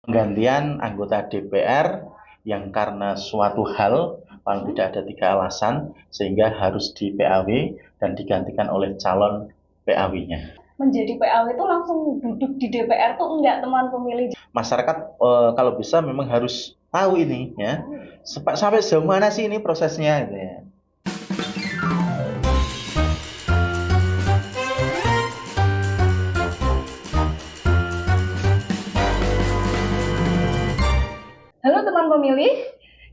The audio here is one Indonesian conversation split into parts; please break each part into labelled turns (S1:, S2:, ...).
S1: penggantian anggota DPR yang karena suatu hal paling tidak ada 3 alasan sehingga harus di PAW dan digantikan oleh calon PAW-nya.
S2: Menjadi PAW itu langsung duduk di DPR tuh enggak, teman pemilih?
S1: Masyarakat kalau bisa memang harus tahu ini ya. Sampai sejauh mana sih ini prosesnya gitu ya.
S2: Halo teman pemilih,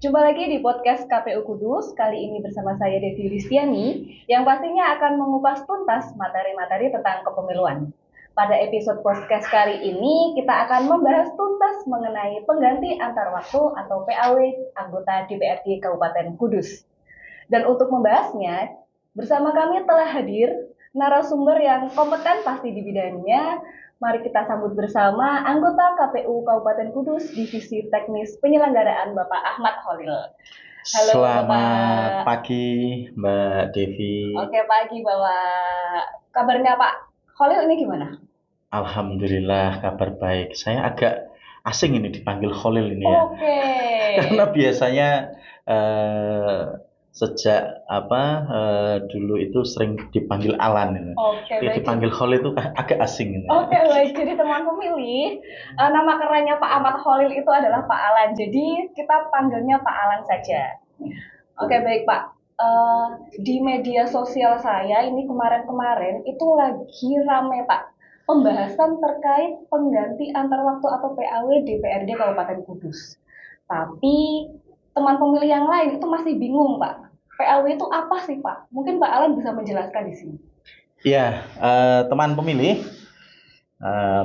S2: jumpa lagi di podcast KPU Kudus. Kali ini bersama saya Devi Listiani, yang pastinya akan mengupas tuntas materi-materi tentang kepemiluan. Pada episode podcast kali ini, kita akan membahas tuntas mengenai pengganti antar waktu atau PAW anggota DPRD Kabupaten Kudus. Dan untuk membahasnya, bersama kami telah hadir narasumber yang kompeten pasti di bidangnya. Mari kita sambut bersama anggota KPU Kabupaten Kudus Divisi Teknis Penyelenggaraan Bapak Ahmad Khalil.
S1: Halo, selamat pagi Mbak Devi.
S2: Oke, pagi Bapak. Kabarnya Pak Khalil ini gimana?
S1: Alhamdulillah kabar baik. Saya agak asing ini dipanggil Khalil ini ya.
S2: Oke.
S1: Karena biasanya sejak dulu itu sering dipanggil Alan ini.
S2: Oke, baik.
S1: Dipanggil Khalil itu agak asing ini.
S2: Oke, baik. Jadi teman pemilih, nama kerennya Pak Ahmad Khalil itu adalah Pak Alan. Jadi kita panggilnya Pak Alan saja. Oke, baik Pak. Di media sosial saya ini kemarin-kemarin itu lagi rame Pak, pembahasan terkait pengganti antar waktu atau PAW DPRD Kabupaten Kudus. Tapi teman pemilih yang lain itu masih bingung Pak. PAW itu apa sih Pak? Mungkin Pak Alan bisa menjelaskan di sini.
S1: Ya, teman pemilih,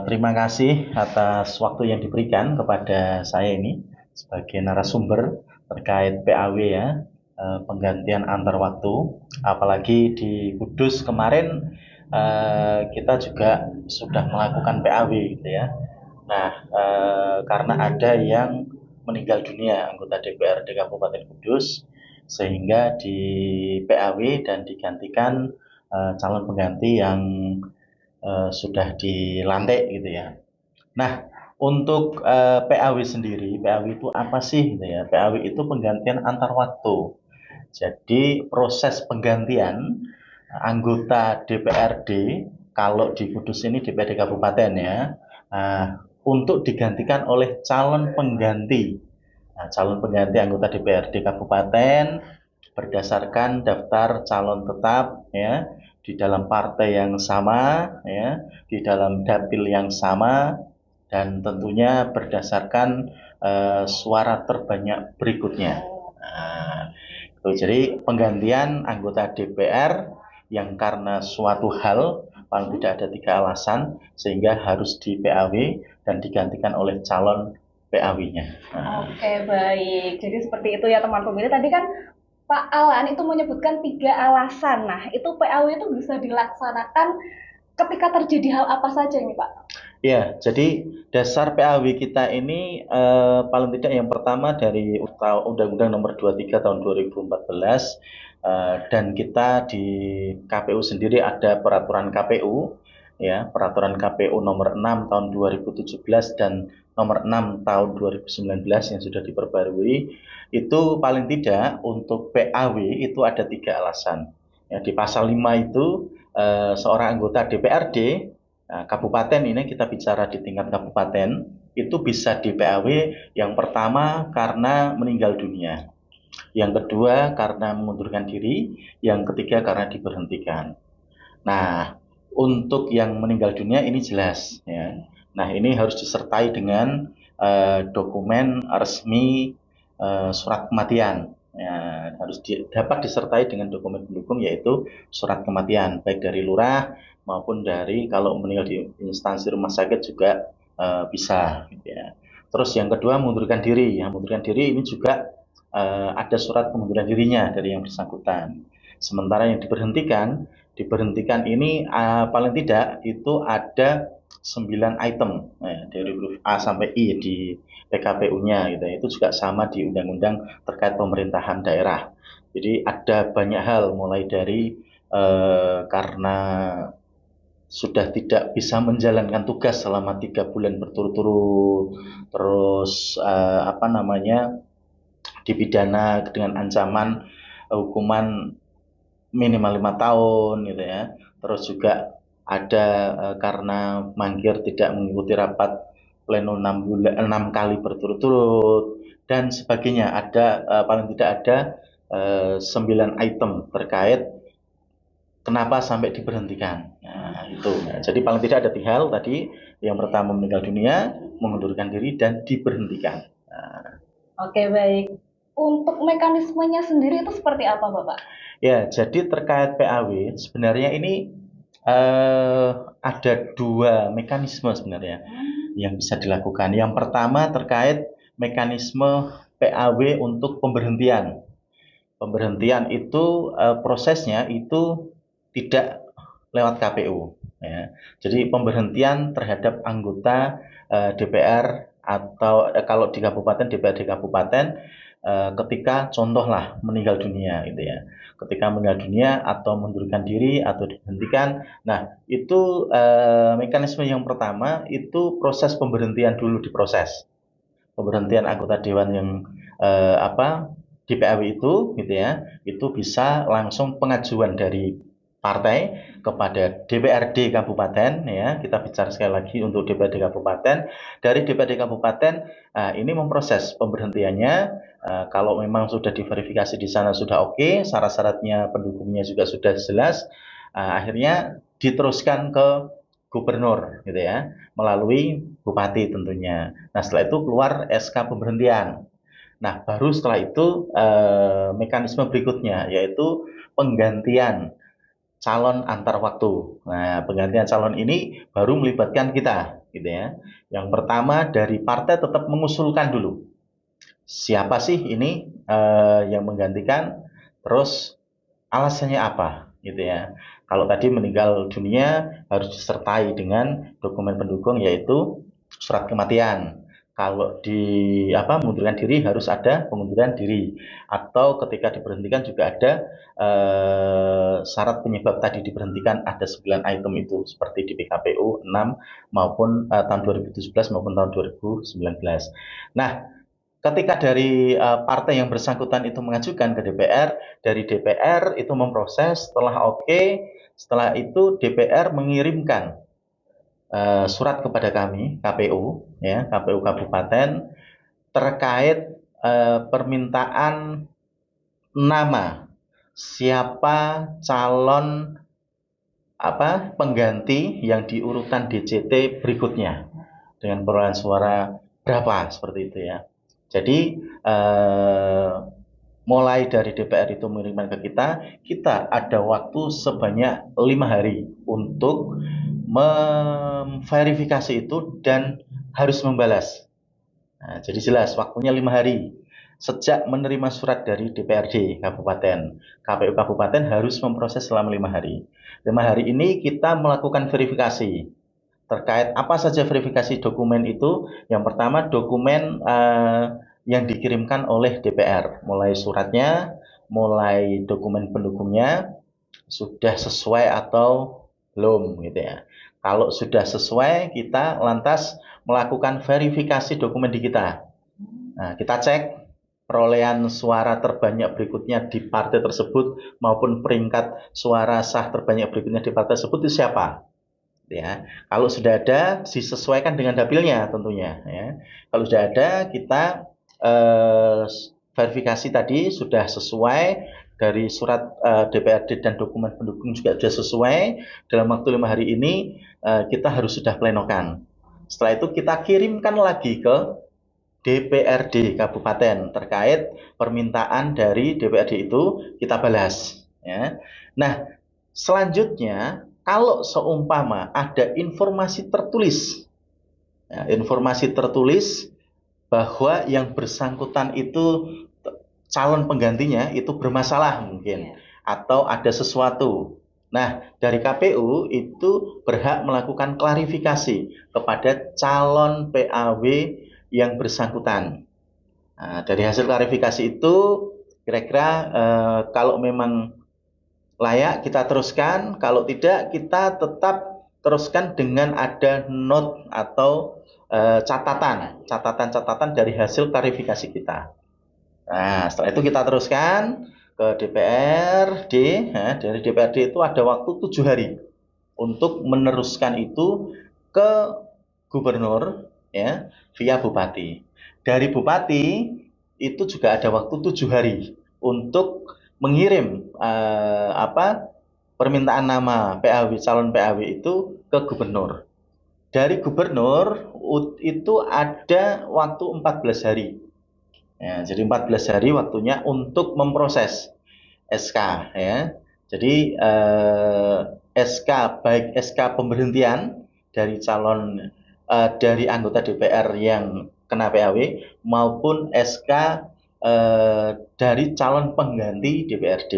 S1: terima kasih atas waktu yang diberikan kepada saya ini sebagai narasumber terkait PAW ya, penggantian antar waktu. Apalagi di Kudus kemarin kita juga sudah melakukan PAW gitu ya. Nah, karena ada yang meninggal dunia anggota DPRD Kabupaten Kudus, sehingga di PAW dan digantikan calon pengganti yang sudah dilantik gitu ya. Nah, untuk PAW sendiri, PAW itu apa sih gitu ya? PAW itu penggantian antar waktu. Jadi proses penggantian anggota DPRD kalau di Kudus ini DPRD Kabupaten ya, untuk digantikan oleh calon pengganti. Nah, calon pengganti anggota DPRD Kabupaten berdasarkan daftar calon tetap ya, di dalam partai yang sama ya, di dalam dapil yang sama, dan tentunya berdasarkan suara terbanyak berikutnya. Nah, jadi penggantian anggota DPR yang karena suatu hal paling tidak ada 3 alasan sehingga harus di PAW dan digantikan oleh calon PAW-nya.
S2: Oke, baik. Jadi seperti itu ya teman pemilih. Tadi kan Pak Alan itu menyebutkan 3 alasan. Nah, itu PAW itu bisa dilaksanakan ketika terjadi hal apa saja ini Pak?
S1: Ya, jadi dasar PAW kita ini paling tidak yang pertama dari Undang-Undang Nomor 23 Tahun 2014, dan kita di KPU sendiri ada peraturan KPU ya, peraturan KPU nomor 6 tahun 2017 dan nomor 6 tahun 2019 yang sudah diperbarui. Itu paling tidak untuk PAW itu ada 3 alasan. Ya, di pasal 5 itu seorang anggota DPRD kabupaten, ini kita bicara di tingkat kabupaten, itu bisa di PAW yang pertama karena meninggal dunia, yang kedua karena mengundurkan diri, yang ketiga karena diberhentikan. Nah, untuk yang meninggal dunia ini jelas ya. Nah, ini harus disertai dengan dokumen resmi surat kematian. Ya, harus dapat disertai dengan dokumen pendukung yaitu surat kematian baik dari lurah maupun dari kalau meninggal di instansi rumah sakit juga bisa gitu ya. Terus yang kedua mengundurkan diri. Yang mengundurkan diri ini juga ada surat pengunduran dirinya dari yang bersangkutan. Sementara yang diberhentikan ini paling tidak itu ada 9 item dari huruf A sampai I di PKPU-nya gitu. Itu juga sama di undang-undang terkait pemerintahan daerah. Jadi ada banyak hal mulai dari karena sudah tidak bisa menjalankan tugas selama 3 bulan berturut-turut, terus dipidana dengan ancaman hukuman minimal 5 tahun gitu ya. Terus juga ada karena mangkir tidak mengikuti rapat pleno 6 kali berturut-turut dan sebagainya. Ada paling tidak ada 9 item terkait kenapa sampai diberhentikan. Nah, itu. Nah, jadi paling tidak ada 3 hal tadi. Yang pertama meninggal dunia, mengundurkan diri, dan diberhentikan. Nah,
S2: Oke, baik. Untuk mekanismenya sendiri itu seperti apa, Bapak?
S1: ya, jadi terkait PAW, sebenarnya ini ada 2 mekanisme sebenarnya yang bisa dilakukan. Yang pertama terkait mekanisme PAW untuk pemberhentian. Pemberhentian itu prosesnya itu tidak lewat KPU. Ya. Jadi pemberhentian terhadap anggota DPR atau kalau di kabupaten DPRD kabupaten ketika contohlah meninggal dunia gitu ya. Ketika meninggal dunia atau mengundurkan diri atau diberhentikan. Nah, itu mekanisme yang pertama itu proses pemberhentian dulu diproses. Pemberhentian anggota dewan yang di PAW itu gitu ya, itu bisa langsung pengajuan dari partai kepada DPRD kabupaten ya. Kita bicara sekali lagi untuk DPRD kabupaten. Dari DPRD kabupaten ini memproses pemberhentiannya. Kalau memang sudah diverifikasi di sana sudah oke, syarat-syaratnya pendukungnya juga sudah jelas, akhirnya diteruskan ke gubernur gitu ya, melalui bupati tentunya. Nah, setelah itu keluar SK pemberhentian. Nah, baru setelah itu mekanisme berikutnya yaitu penggantian calon antar waktu. Nah, penggantian calon ini baru melibatkan kita, gitu ya. Yang pertama dari partai tetap mengusulkan dulu siapa sih ini yang menggantikan, terus alasannya apa, gitu ya. Kalau tadi meninggal dunia harus disertai dengan dokumen pendukung yaitu surat kematian. Kalau mengundurkan diri harus ada pengunduran diri. Atau ketika diberhentikan juga ada syarat penyebab tadi diberhentikan ada 9 item itu seperti di PKPU 6 maupun tahun 2017 maupun tahun 2019. Nah, ketika dari partai yang bersangkutan itu mengajukan ke DPR, dari DPR itu memproses, setelah oke, setelah itu DPR mengirimkan surat kepada kami KPU, ya KPU Kabupaten terkait permintaan nama siapa calon pengganti yang di urutan DJT berikutnya dengan perolehan suara berapa seperti itu ya. Jadi mulai dari DPR itu mengirimkan ke kita ada waktu sebanyak 5 hari untuk memverifikasi itu dan harus membalas. Nah, jadi jelas waktunya 5 hari. Sejak menerima surat dari DPRD Kabupaten, KPU Kabupaten harus memproses selama 5 hari. 5 hari ini kita melakukan verifikasi. Terkait apa saja verifikasi dokumen itu? Yang pertama dokumen yang dikirimkan oleh DPR, mulai suratnya, mulai dokumen pendukungnya, sudah sesuai atau belum gitu ya. Kalau sudah sesuai, kita lantas melakukan verifikasi dokumen di kita. Nah, kita cek perolehan suara terbanyak berikutnya di partai tersebut maupun peringkat suara sah terbanyak berikutnya di partai tersebut itu siapa. Ya, kalau sudah ada disesuaikan dengan dapilnya tentunya. Ya. Kalau sudah ada kita verifikasi tadi sudah sesuai dari surat DPRD dan dokumen pendukung juga sudah sesuai dalam waktu 5 hari ini kita harus sudah plenokan. Setelah itu kita kirimkan lagi ke DPRD Kabupaten terkait permintaan dari DPRD itu kita balas. Ya. Nah, selanjutnya kalau seumpama ada informasi tertulis, ya, informasi tertulis bahwa yang bersangkutan itu calon penggantinya itu bermasalah mungkin atau ada sesuatu. Nah, dari KPU itu berhak melakukan klarifikasi kepada calon PAW yang bersangkutan. Nah, dari hasil klarifikasi itu kira-kira kalau memang layak kita teruskan, kalau tidak kita tetap diteruskan dengan ada note atau catatan dari hasil klarifikasi kita. Nah, setelah itu kita teruskan ke DPRD. Nah, dari DPRD itu ada waktu 7 hari untuk meneruskan itu ke gubernur, ya, via bupati. Dari bupati itu juga ada waktu 7 hari untuk mengirim permintaan nama PAW, calon PAW itu ke gubernur. Dari gubernur itu ada waktu 14 hari. Ya, jadi 14 hari waktunya untuk memproses SK, ya. Jadi SK, baik SK pemberhentian dari dari anggota DPR yang kena PAW maupun SK dari calon pengganti DPRD.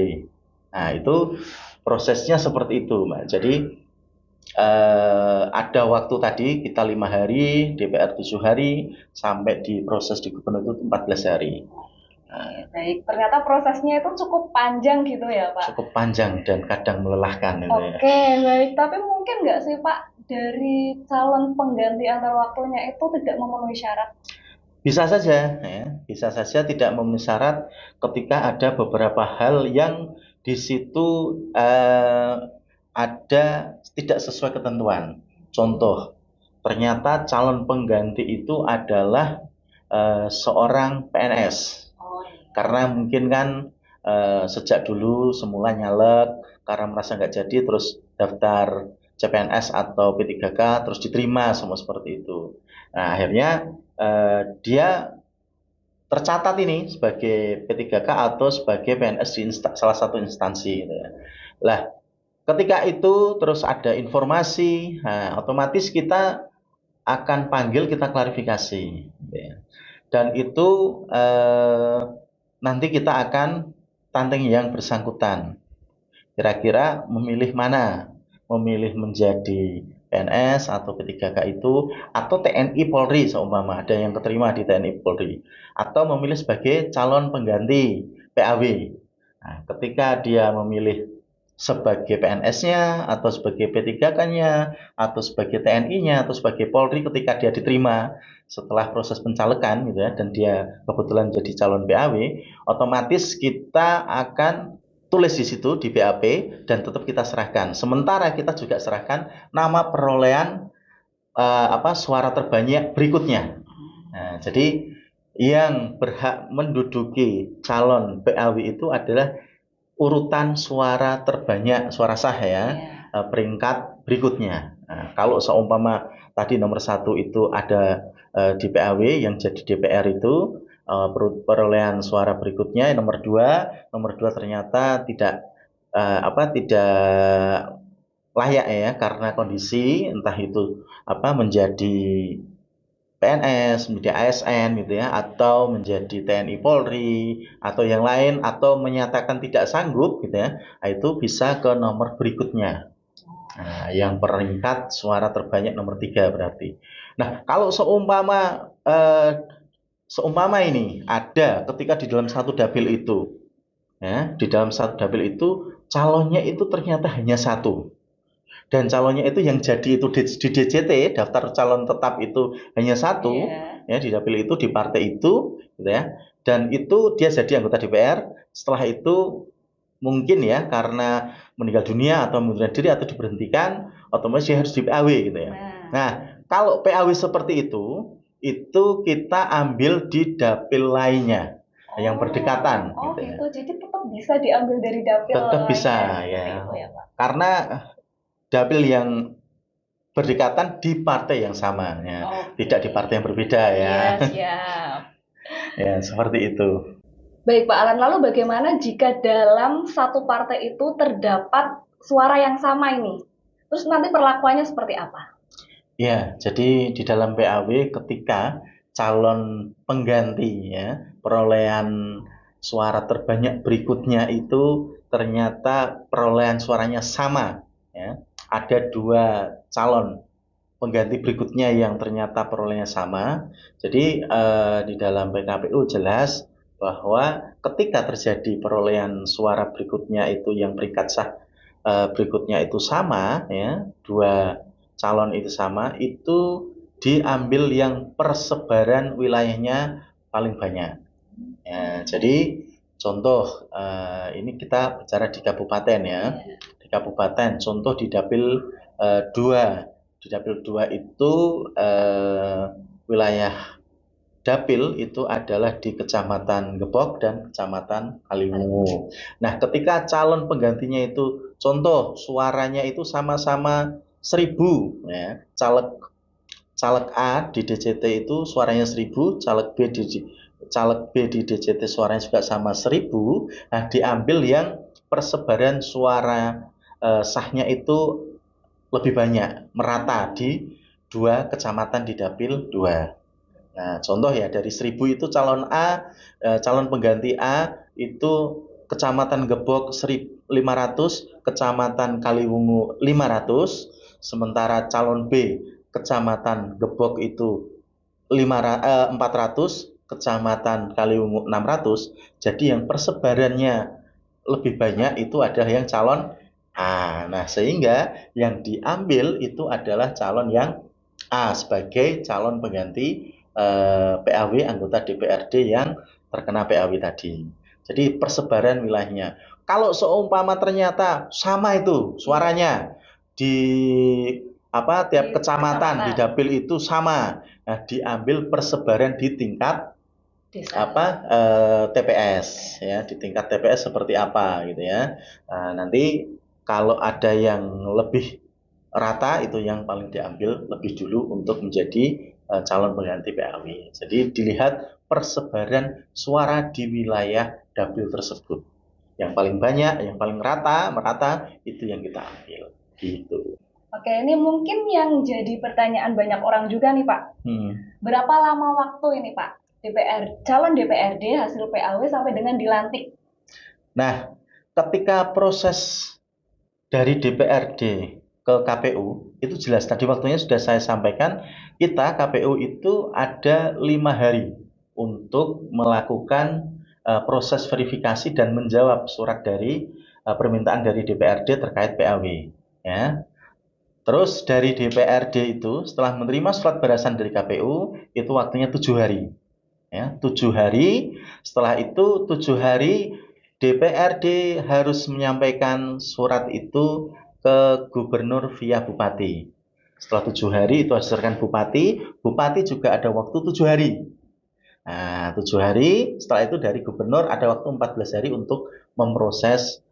S1: Nah, itu prosesnya seperti itu, Mbak. Jadi ada waktu tadi kita 5 hari, DPR 7 hari, sampai diproses di gubernur itu 14 hari.
S2: Baik, ternyata prosesnya itu cukup panjang gitu ya Pak?
S1: Cukup panjang dan kadang melelahkan.
S2: Oke, baik. Tapi mungkin nggak sih Pak, dari calon pengganti antar waktunya itu tidak memenuhi syarat?
S1: Bisa saja, ya. Bisa saja tidak memenuhi syarat ketika ada beberapa hal yang di situ ada tidak sesuai ketentuan. Contoh, ternyata calon pengganti itu adalah seorang PNS. Karena mungkin kan sejak dulu semula nyalek, karena merasa nggak jadi terus daftar CPNS atau P3K terus diterima semua seperti itu. Nah, akhirnya dia tercatat ini sebagai P3K atau sebagai PNS di salah satu instansi gitu ya. Lah, ketika itu terus ada informasi, nah, otomatis kita akan panggil, kita klarifikasi gitu ya. Dan itu nanti kita akan tantang yang bersangkutan. Kira-kira memilih mana? Memilih menjadi PNS atau P3K itu, atau TNI Polri seumpama ada yang keterima di TNI Polri, atau memilih sebagai calon pengganti PAW. Nah, ketika dia memilih sebagai PNS-nya atau sebagai P3K-nya atau sebagai TNI-nya atau sebagai Polri, ketika dia diterima setelah proses pencalekan gitu ya, dan dia kebetulan jadi calon PAW, otomatis kita akan tulis di situ di BAP dan tetap kita serahkan. Sementara kita juga serahkan nama perolehan suara terbanyak berikutnya. Nah, jadi yang berhak menduduki calon PAW itu adalah urutan suara terbanyak, suara sah ya, peringkat berikutnya. Nah, kalau seumpama tadi nomor 1 itu ada di PAW yang jadi DPR itu, perolehan suara berikutnya nomor 2 ternyata tidak tidak layak ya, karena kondisi entah itu menjadi PNS, menjadi ASN gitu ya, atau menjadi TNI Polri atau yang lain, atau menyatakan tidak sanggup gitu ya, itu bisa ke nomor berikutnya. Nah, yang peringkat suara terbanyak nomor 3 berarti. Nah, kalau seumpama ini ada ketika di dalam satu dapil itu, ya, di dalam satu dapil itu calonnya itu ternyata hanya satu. Dan calonnya itu yang jadi itu di DJT, daftar calon tetap itu hanya satu, ya, di dapil itu, di partai itu, gitu ya. Dan itu dia jadi anggota DPR. Setelah itu mungkin ya karena meninggal dunia atau mengundurkan diri atau diberhentikan, otomatis dia harus di PAW gitu ya. Nah, kalau PAW seperti itu kita ambil di dapil lainnya yang berdekatan.
S2: Gitu. Jadi tetap bisa diambil dari dapil
S1: tetap bisa ya. Karena dapil yang berdekatan di partai yang sama ya, tidak di partai yang berbeda ya.
S2: Siap.
S1: Ya, seperti itu.
S2: Baik Pak Alan, lalu bagaimana jika dalam satu partai itu terdapat suara yang sama ini? Terus nanti perlakuannya seperti apa?
S1: Ya, jadi di dalam PAW ketika calon pengganti ya, perolehan suara terbanyak berikutnya itu ternyata perolehan suaranya sama ya. Ada 2 calon pengganti berikutnya yang ternyata perolehannya sama. Jadi di dalam PKPU jelas bahwa ketika terjadi perolehan suara berikutnya itu yang peringkat sah berikutnya itu sama ya, calon itu sama, itu diambil yang persebaran wilayahnya paling banyak. Ya, jadi contoh ini kita bicara di kabupaten ya. Di kabupaten, contoh di Dapil 2. Di Dapil 2 itu wilayah Dapil itu adalah di Kecamatan Gebok dan Kecamatan Kaliwungu. Nah, ketika calon penggantinya itu contoh suaranya itu sama-sama 1.000 ya. Caleg A di DJT itu suaranya 1.000, caleg B di DJT suaranya juga sama 1.000. Nah, diambil yang persebaran suara sahnya itu lebih banyak, merata di 2 kecamatan di Dapil 2. Nah, contoh ya dari 1.000 itu calon A, calon pengganti A itu Kecamatan Gebok 1.500, Kecamatan Kaliwungu 500, sementara calon B Kecamatan Gebok itu 400, Kecamatan Kaliwungu 600. Jadi yang persebarannya lebih banyak itu adalah yang calon A. Nah, sehingga yang diambil itu adalah calon yang A sebagai calon pengganti PAW anggota DPRD yang terkena PAW tadi. Jadi persebaran wilayahnya. Kalau seumpama ternyata sama itu suaranya di tiap kecamatan di Dapil itu sama. Nah, diambil persebaran di tingkat TPS ya, di tingkat TPS seperti apa gitu ya. Nah, nanti kalau ada yang lebih rata itu yang paling diambil lebih dulu untuk menjadi calon pengganti PAW. Jadi dilihat persebaran suara di wilayah Dapil tersebut. Yang paling banyak, yang paling merata itu yang kita ambil. Gitu.
S2: Oke, ini mungkin yang jadi pertanyaan banyak orang juga nih Pak. Berapa lama waktu ini Pak calon DPRD hasil PAW sampai dengan dilantik?
S1: Nah, ketika proses dari DPRD ke KPU itu jelas tadi waktunya sudah saya sampaikan, kita KPU itu ada 5 hari untuk melakukan proses verifikasi dan menjawab surat dari permintaan dari DPRD terkait PAW ya. Terus dari DPRD itu setelah menerima surat balasan dari KPU itu waktunya 7 hari ya, 7 hari. Setelah itu 7 hari DPRD harus menyampaikan surat itu ke gubernur via bupati. Setelah 7 hari itu hasilkan bupati, bupati juga ada waktu 7 hari. Nah, 7 hari, setelah itu dari gubernur ada waktu 14 hari untuk memproses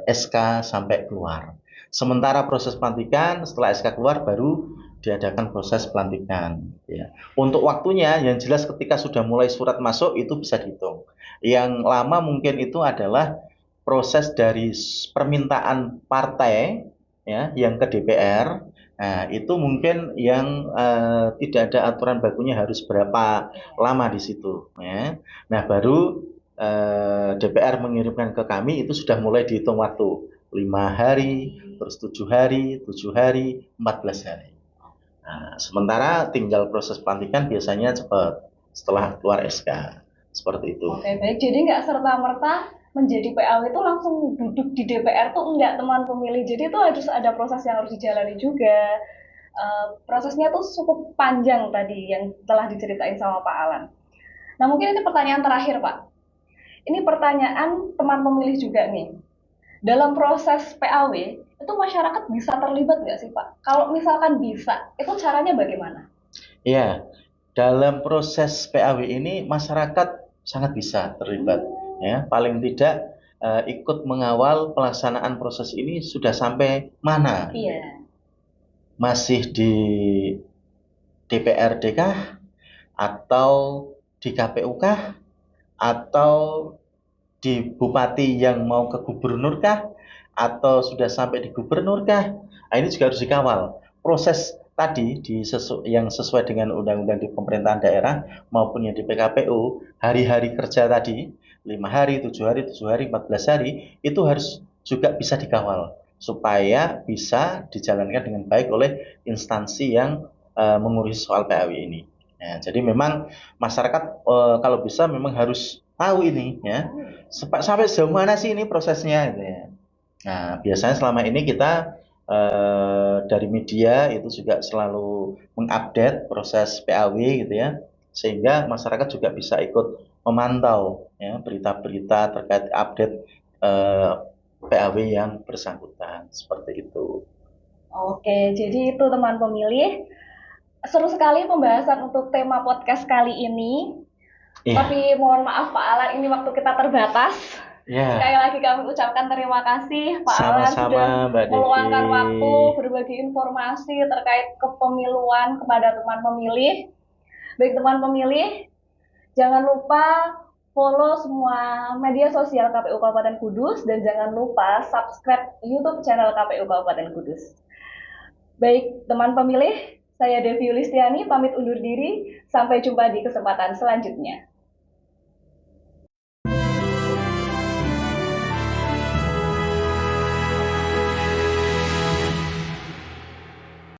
S1: SK sampai keluar. Sementara proses pelantikan setelah SK keluar baru diadakan proses pelantikan. Ya. Untuk waktunya yang jelas ketika sudah mulai surat masuk itu bisa dihitung. Yang lama mungkin itu adalah proses dari permintaan partai ya yang ke DPR. Nah, itu mungkin yang tidak ada aturan bakunya harus berapa lama di situ. Ya. Nah, baru DPR mengirimkan ke kami itu sudah mulai dihitung waktu 5 hari, terus 7 hari, 7 hari, 14 hari. Nah, sementara tinggal proses pelantikan biasanya cepat setelah keluar SK. Seperti itu.
S2: Oke, baik. Jadi nggak serta-merta menjadi PAW itu langsung duduk di DPR tuh enggak teman pemilih. Jadi itu harus ada proses yang harus dijalani juga. Prosesnya tuh cukup panjang tadi yang telah diceritain sama Pak Alan. Nah mungkin ini pertanyaan terakhir Pak. Ini pertanyaan teman pemilih juga nih. Dalam proses PAW itu masyarakat bisa terlibat nggak sih Pak? Kalau misalkan bisa, itu caranya bagaimana?
S1: Ya, dalam proses PAW ini masyarakat sangat bisa terlibat. Ya, paling tidak ikut mengawal pelaksanaan proses ini sudah sampai mana?
S2: Iya.
S1: Masih di DPRD kah? Atau di KPU kah? Atau di bupati yang mau ke gubernur kah? Atau sudah sampai di gubernur kah? Nah, ini juga harus dikawal. Proses tadi yang sesuai dengan undang-undang di pemerintahan daerah maupun yang di PKPU, hari-hari kerja tadi, 5 hari, 7 hari, 7 hari, 14 hari, itu harus juga bisa dikawal supaya bisa dijalankan dengan baik oleh instansi yang mengurusi soal PAW ini. Ya, jadi memang masyarakat kalau bisa memang harus tahu ini ya sampai sejauh mana sih ini prosesnya gitu ya. Nah biasanya selama ini kita dari media itu juga selalu mengupdate proses PAW gitu ya, sehingga masyarakat juga bisa ikut memantau ya berita-berita terkait update eh, PAW yang bersangkutan seperti itu.
S2: Oke, jadi itu teman pemilih. Seru sekali pembahasan untuk tema podcast kali ini.
S1: Iya,
S2: Tapi mohon maaf Pak Alan, ini waktu kita terbatas. Sekali
S1: ya,
S2: lagi kami ucapkan terima kasih Pak Alan
S1: sama-sama
S2: sudah
S1: Mbak Devi.
S2: meluangkan waktu berbagi informasi terkait kepemiluan kepada teman pemilih. Baik teman pemilih, jangan lupa follow semua media sosial KPU Kabupaten Kudus dan jangan lupa subscribe YouTube channel KPU Kabupaten Kudus. Baik teman pemilih, saya Devi Yulistiani pamit undur diri. Sampai jumpa di kesempatan selanjutnya.